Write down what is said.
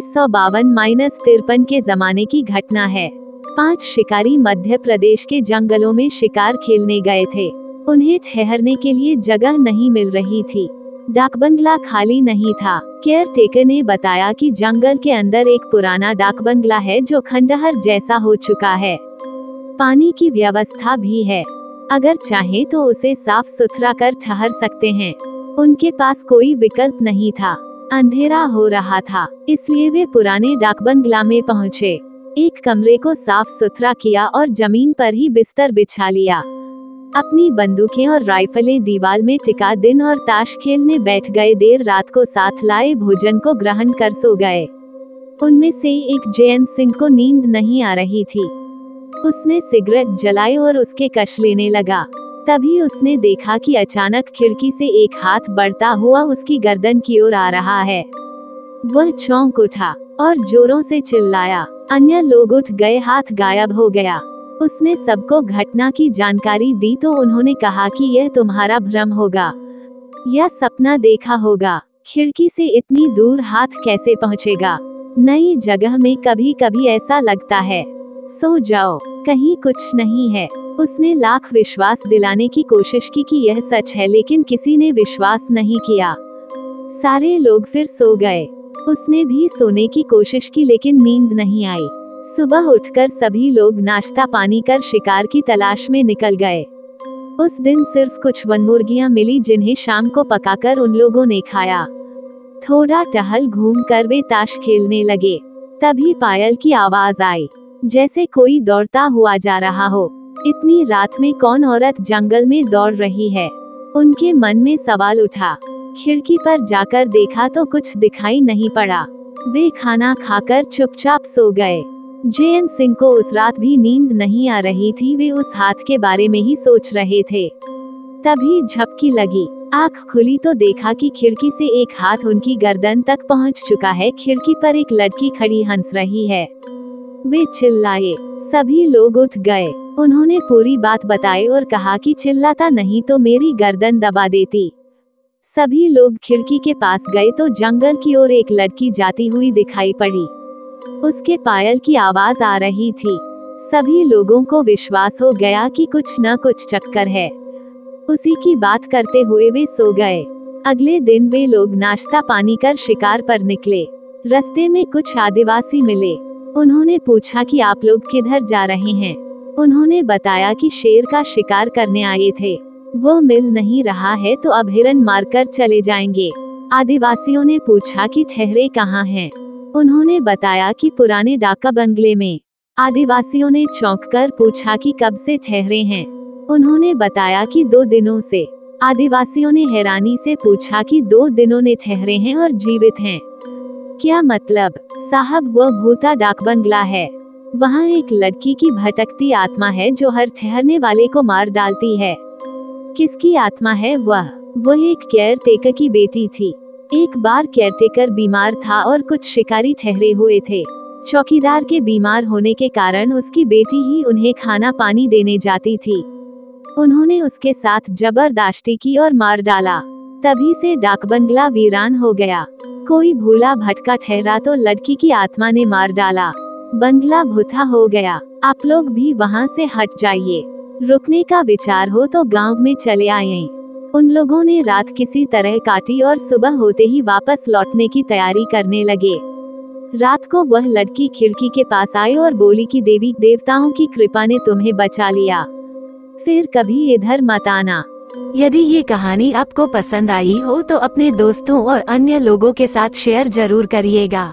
1952-53 के जमाने की घटना है। 5 शिकारी मध्य प्रदेश के जंगलों में शिकार खेलने गए थे। उन्हें ठहरने के लिए जगह नहीं मिल रही थी। डाक बंगला खाली नहीं था। केयर टेकर ने बताया कि जंगल के अंदर एक पुराना डाक बंगला है जो खंडहर जैसा हो चुका है। पानी की व्यवस्था भी है। अगर चाहे तो उसे साफ सुथरा कर ठहर सकते हैं। उनके पास कोई विकल्प नहीं था। अंधेरा हो रहा था, इसलिए वे पुराने डाक बंगला में पहुँचे। एक कमरे को साफ सुथरा किया और जमीन पर ही बिस्तर बिछा लिया। अपनी बंदूकें और राइफलें दीवार में टिका दिन और ताश खेलने बैठ गए। देर रात को साथ लाए भोजन को ग्रहण कर सो गए। उनमें से एक जयंत सिंह को नींद नहीं आ रही थी। उसने सिगरेट जलाई और उसके कश लेने लगा। तभी उसने देखा कि अचानक खिड़की से एक हाथ बढ़ता हुआ उसकी गर्दन की ओर आ रहा है। वह चौंक उठा और जोरों से चिल्लाया। अन्य लोग उठ गए, हाथ गायब हो गया। उसने सबको घटना की जानकारी दी तो उन्होंने कहा कि यह तुम्हारा भ्रम होगा या सपना देखा होगा। खिड़की से इतनी दूर हाथ कैसे पहुंचेगा? नई जगह में कभी कभी ऐसा लगता है। सो जाओ, कहीं कुछ नहीं है। उसने लाख विश्वास दिलाने की कोशिश की कि यह सच है, लेकिन किसी ने विश्वास नहीं किया। सारे लोग फिर सो गए। उसने भी सोने की कोशिश की, लेकिन नींद नहीं आई। सुबह उठकर सभी लोग नाश्ता पानी कर शिकार की तलाश में निकल गए। उस दिन सिर्फ कुछ वनमुर्गियां मिली, जिन्हें शाम को पकाकर उन लोगों ने खाया। थोड़ा टहल घूम कर वे ताश खेलने लगे। तभी पायल की आवाज आई, जैसे कोई दौड़ता हुआ जा रहा हो। इतनी रात में कौन औरत जंगल में दौड़ रही है? उनके मन में सवाल उठा। खिड़की पर जाकर देखा तो कुछ दिखाई नहीं पड़ा। वे खाना खाकर चुपचाप सो गए। जयंत सिंह को उस रात भी नींद नहीं आ रही थी। वे उस हाथ के बारे में ही सोच रहे थे। तभी झपकी लगी। आँख खुली तो देखा कि खिड़की से एक हाथ उनकी गर्दन तक पहुंच चुका है। खिड़की पर एक लड़की खड़ी हंस रही है। वे चिल्लाए। सभी लोग उठ गए। उन्होंने पूरी बात बताई और कहा कि चिल्लाता नहीं तो मेरी गर्दन दबा देती। सभी लोग खिड़की के पास गए तो जंगल की ओर एक लड़की जाती हुई दिखाई पड़ी। उसके पायल की आवाज आ रही थी। सभी लोगों को विश्वास हो गया कि कुछ न कुछ चक्कर है। उसी की बात करते हुए वे सो गए। अगले दिन वे लोग नाश्ता पानी कर शिकार पर निकले। रास्ते में कुछ आदिवासी मिले। उन्होंने पूछा कि आप लोग किधर जा रहे हैं? उन्होंने बताया कि शेर का शिकार करने आए थे। वो मिल नहीं रहा है तो अब हिरन मारकर चले जाएंगे। आदिवासियों ने पूछा कि ठहरे कहाँ हैं? उन्होंने बताया कि पुराने डाका बंगले में। आदिवासियों ने चौंककर पूछा कि कब से ठहरे हैं? उन्होंने बताया कि 2 दिनों से। आदिवासियों ने हैरानी से पूछा कि 2 दिनों ने ठहरे हैं और जीवित हैं? क्या मतलब? साहब, वह भूता डाक बंगला है। वहाँ एक लड़की की भटकती आत्मा है जो हर ठहरने वाले को मार डालती है। किसकी आत्मा है वह? एक केयर टेकर की बेटी थी। एक बार केयर टेकर बीमार था और कुछ शिकारी ठहरे हुए थे। चौकीदार के बीमार होने के कारण उसकी बेटी ही उन्हें खाना पानी देने जाती थी। उन्होंने उसके साथ जबरदस्ती की और मार डाला। तभी से डाक बंगला वीरान हो गया। कोई भूला भटका ठहरा तो लड़की की आत्मा ने मार डाला। बंगला भूता हो गया। आप लोग भी वहाँ से हट जाइए। रुकने का विचार हो तो गांव में चले आए। उन लोगों ने रात किसी तरह काटी और सुबह होते ही वापस लौटने की तैयारी करने लगे। रात को वह लड़की खिड़की के पास आई और बोली कि देवी देवताओं की कृपा ने तुम्हें बचा लिया, फिर कभी इधर मत आना। यदि ये कहानी आपको पसंद आई हो तो अपने दोस्तों और अन्य लोगों के साथ शेयर जरूर करिएगा।